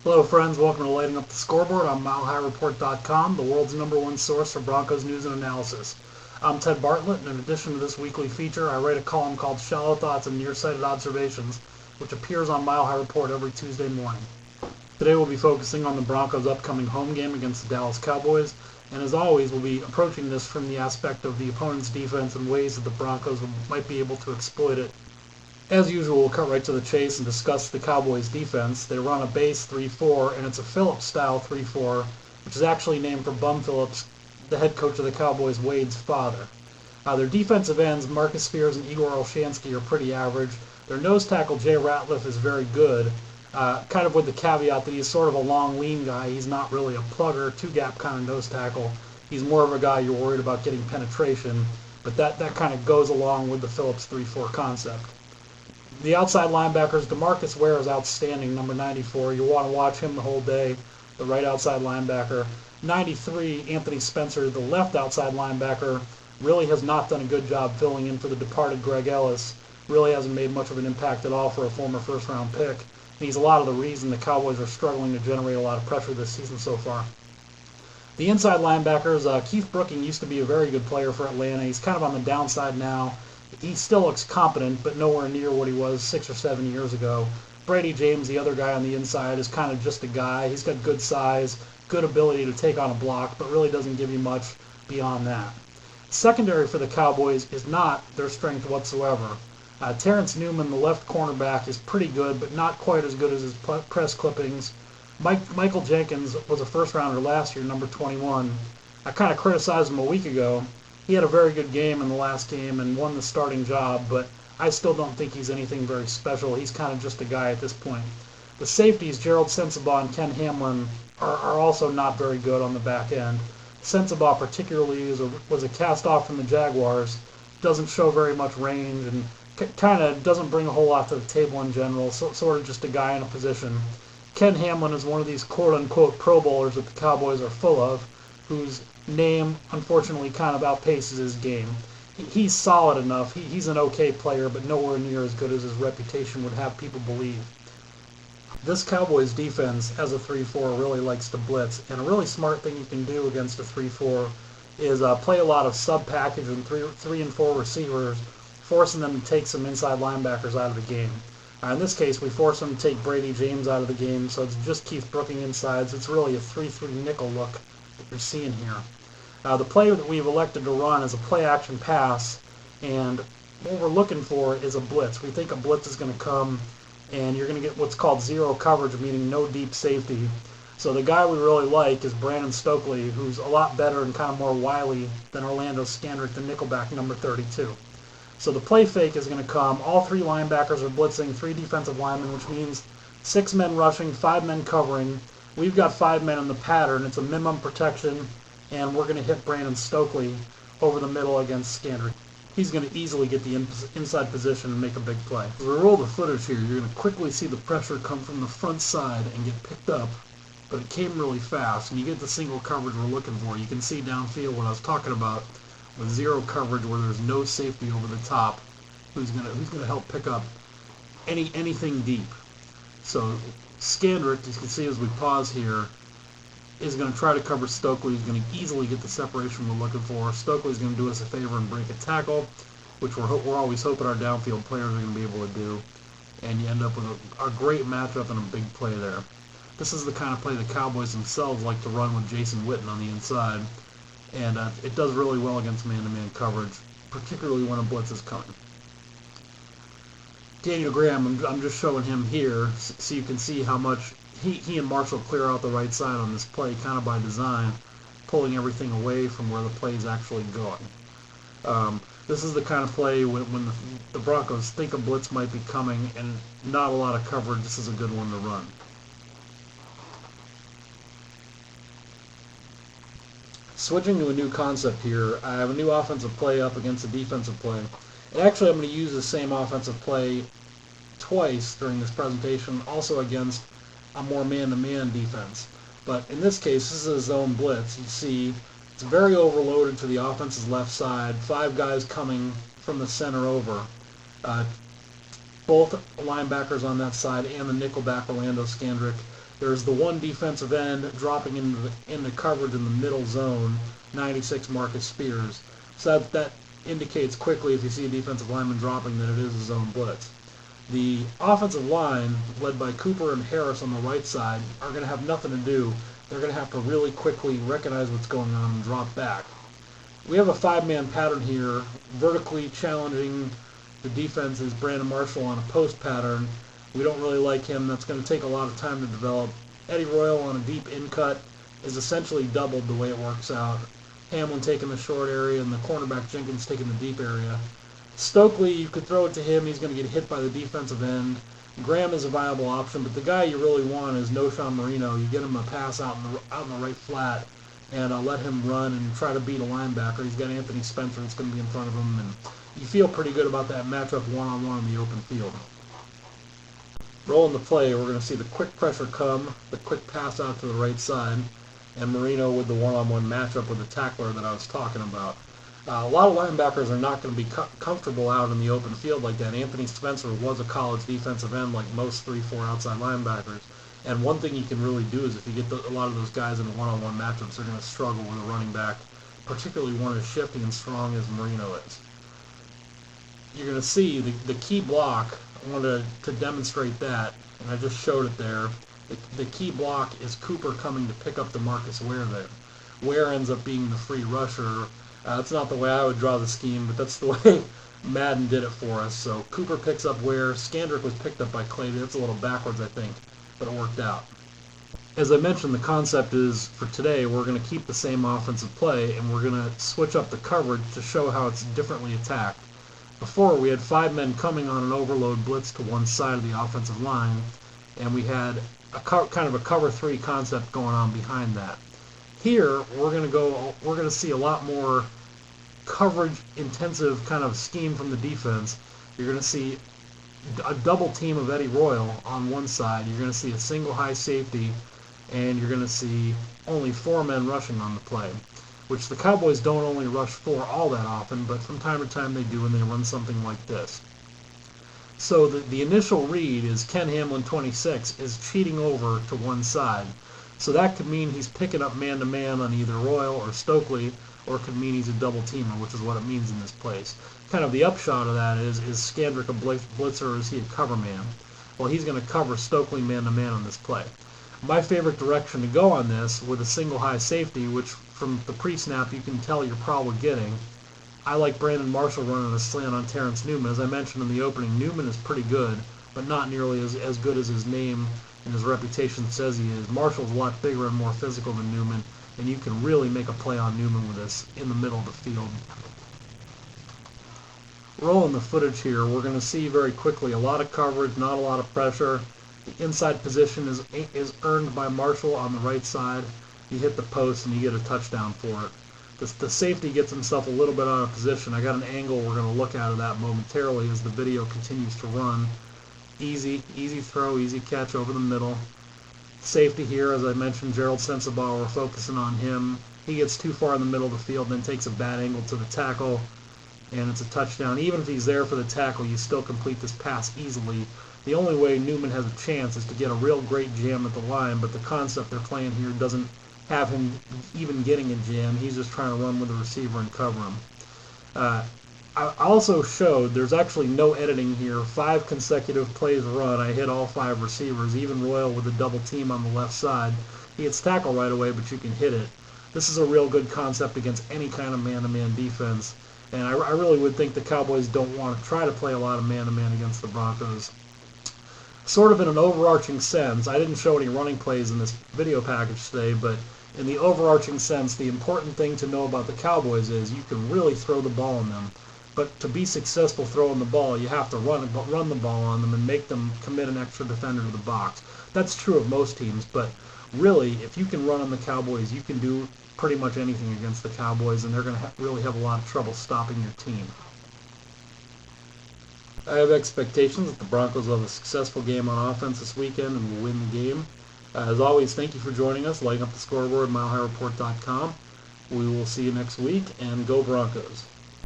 Hello friends, welcome to Lighting Up the Scoreboard on MileHighReport.com, the world's #1 source for Broncos news and analysis. I'm Ted Bartlett, and in addition to this weekly feature, I write a column called Shallow Thoughts and Nearsighted Observations, which appears on Mile High Report every Tuesday morning. Today we'll be focusing on the Broncos' upcoming home game against the Dallas Cowboys, and as always, we'll be approaching this from the aspect of the opponent's defense and ways that the Broncos might be able to exploit it. As usual, we'll cut right to the chase and discuss the Cowboys' defense. They run a base 3-4, and it's a Phillips-style 3-4, which is actually named for Bum Phillips, the head coach of the Cowboys, Wade's father. Their defensive ends, Marcus Spears and Igor Olshansky, are pretty average. Their nose tackle, Jay Ratliff, is very good, kind of with the caveat that he's sort of a long, lean guy. He's not really a plugger, two-gap kind of nose tackle. He's more of a guy you're worried about getting penetration, but that kind of goes along with the Phillips 3-4 concept. The outside linebackers, DeMarcus Ware is outstanding, number 94. You want to watch him the whole day, the right outside linebacker. 93, Anthony Spencer, the left outside linebacker, really has not done a good job filling in for the departed Greg Ellis. Really hasn't made much of an impact at all for a former first-round pick. And he's a lot of the reason the Cowboys are struggling to generate a lot of pressure this season so far. The inside linebackers, Keith Brooking used to be a very good player for Atlanta. He's kind of on the downside now. He still looks competent, but nowhere near what he was 6 or 7 years ago. Brady James, the other guy on the inside, is kind of just a guy. He's got good size, good ability to take on a block, but really doesn't give you much beyond that. Secondary for the Cowboys is not their strength whatsoever. Terrence Newman, the left cornerback, is pretty good, but not quite as good as his press clippings. Michael Jenkins was a first-rounder last year, number 21. I kind of criticized him a week ago. He had a very good game in the last game and won the starting job, but I still don't think he's anything very special. He's kind of just a guy at this point. The safeties, Gerald Sensabaugh and Ken Hamlin, are also not very good on the back end. Sensabaugh particularly was a cast-off from the Jaguars, doesn't show very much range, and kind of doesn't bring a whole lot to the table in general, sort of just a guy in a position. Ken Hamlin is one of these quote-unquote Pro Bowlers that the Cowboys are full of, whose name, unfortunately, kind of outpaces his game. He's solid enough. He's an okay player, but nowhere near as good as his reputation would have people believe. This Cowboys defense, as a 3-4, really likes to blitz, and a really smart thing you can do against a 3-4 is play a lot of sub-package and 3 and 4 receivers, forcing them to take some inside linebackers out of the game. In this case, we force them to take Brady James out of the game, so it's just Keith Brooking inside, so it's really a 3-3 nickel look that you're seeing here. The play that we've elected to run is a play-action pass, and what we're looking for is a blitz. We think a blitz is going to come, and you're going to get what's called zero coverage, meaning no deep safety. So the guy we really like is Brandon Stokely, who's a lot better and kind of more wily than Orlando Scandrick, the nickelback, number 32. So the play fake is going to come. All 3 linebackers are blitzing, 3 defensive linemen, which means 6 men rushing, 5 men covering. We've got 5 men in the pattern. It's a minimum protection, and we're going to hit Brandon Stokely over the middle against Scandrick. He's going to easily get the inside position and make a big play. As we roll the footage here, you're going to quickly see the pressure come from the front side and get picked up, but it came really fast, and you get the single coverage we're looking for. You can see downfield what I was talking about with zero coverage where there's no safety over the top. Who's going to help pick up anything deep? So Scandrick, as you can see as we pause here, is going to try to cover Stokely. He's going to easily get the separation we're looking for. Stokely's going to do us a favor and break a tackle, which we're always hoping our downfield players are going to be able to do. And you end up with a great matchup and a big play there. This is the kind of play the Cowboys themselves like to run with Jason Witten on the inside. And it does really well against man-to-man coverage, particularly when a blitz is coming. Daniel Graham, I'm just showing him here so you can see how much he and Marshall clear out the right side on this play, kind of by design, pulling everything away from where the play is actually going. This is the kind of play when the Broncos think a blitz might be coming and not a lot of coverage. This is a good one to run. Switching to a new concept here, I have a new offensive play up against a defensive play. And actually, I'm going to use the same offensive play twice during this presentation, also against a more man-to-man defense. But in this case, this is a zone blitz. You see it's very overloaded to the offense's left side, 5 guys coming from the center over. Both linebackers on that side and the nickelback Orlando Scandrick There's the one defensive end dropping into coverage in the middle zone, 96 Marcus Spears. So that indicates quickly, if you see a defensive lineman dropping, that it is a zone blitz. The offensive line, led by Cooper and Harris on the right side, are going to have nothing to do. They're going to have to really quickly recognize what's going on and drop back. We have a five-man pattern here. Vertically challenging the defense is Brandon Marshall on a post pattern. We don't really like him. That's going to take a lot of time to develop. Eddie Royal on a deep in cut is essentially doubled the way it works out. Hamlin taking the short area and the cornerback Jenkins taking the deep area. Stokely, you could throw it to him. He's going to get hit by the defensive end. Graham is a viable option, but the guy you really want is Noshawn Marino. You get him a pass out in the right flat and let him run and try to beat a linebacker. He's got Anthony Spencer that's going to be in front of him, and you feel pretty good about that matchup one-on-one in the open field. Rolling the play, we're going to see the quick pressure come, the quick pass out to the right side, and Marino with the one-on-one matchup with the tackler that I was talking about. A lot of linebackers are not going to be comfortable out in the open field like that. Anthony Spencer was a college defensive end like most 3-4 outside linebackers. And one thing you can really do is if you get a lot of those guys in one-on-one matchups, they're going to struggle with a running back, particularly one as shifty and strong as Marino is. You're going to see the key block. I wanted to demonstrate that, and I just showed it there. The key block is Cooper coming to pick up the Marcus Ware there. Ware ends up being the free rusher. That's not the way I would draw the scheme, but that's the way Madden did it for us. So Cooper picks up Ware. Skandrick was picked up by Clady. That's a little backwards, I think, but it worked out. As I mentioned, the concept is, for today, we're going to keep the same offensive play, and we're going to switch up the coverage to show how it's differently attacked. Before, we had 5 men coming on an overload blitz to one side of the offensive line, and we had kind of a cover 3 concept going on behind that. Here, we're going to see a lot more coverage intensive kind of scheme from the defense. You're going to see a double team of Eddie Royal on one side. You're going to see a single high safety, and you're going to see only 4 men rushing on the play, which the Cowboys don't only rush 4 all that often, but from time to time they do, and they run something like this. So the initial read is Ken Hamlin, 26, is cheating over to one side. So that could mean he's picking up man-to-man on either Royal or Stokely, or it could mean he's a double teamer, which is what it means in this place. Kind of the upshot of that is Skandrick a blitzer, or is he a cover man? Well, he's going to cover Stokely man-to-man on this play. My favorite direction to go on this, with a single high safety, which from the pre-snap you can tell you're probably getting, I like Brandon Marshall running a slant on Terrence Newman. As I mentioned in the opening, Newman is pretty good, but not nearly as good as his name and his reputation says he is. Marshall's a lot bigger and more physical than Newman, and you can really make a play on Newman with this in the middle of the field. Rolling the footage here, we're going to see very quickly a lot of coverage, not a lot of pressure. The inside position is earned by Marshall on the right side. You hit the post and you get a touchdown for it. The safety gets himself a little bit out of position. I got an angle we're going to look at of that momentarily as the video continues to run. Easy throw, easy catch over the middle. Safety here, as I mentioned, Gerald Sensabaugh, we're focusing on him. He gets too far in the middle of the field, then takes a bad angle to the tackle, and it's a touchdown. Even if he's there for the tackle, you still complete this pass easily. The only way Newman has a chance is to get a real great jam at the line, but the concept they're playing here doesn't have him even getting a jam. He's just trying to run with the receiver and cover him. I also showed there's actually no editing here. 5 consecutive plays run. I hit all 5 receivers, even Royal with a double team on the left side. He gets tackled right away, but you can hit it. This is a real good concept against any kind of man-to-man defense, and I really would think the Cowboys don't want to try to play a lot of man-to-man against the Broncos. Sort of in an overarching sense, I didn't show any running plays in this video package today, but in the overarching sense, the important thing to know about the Cowboys is you can really throw the ball on them. But to be successful throwing the ball, you have to run the ball on them and make them commit an extra defender to the box. That's true of most teams, but really, if you can run on the Cowboys, you can do pretty much anything against the Cowboys, and they're going to really have a lot of trouble stopping your team. I have expectations that the Broncos will have a successful game on offense this weekend and will win the game. As always, thank you for joining us. Lighting up the scoreboard, milehighreport.com. We will see you next week, and go Broncos.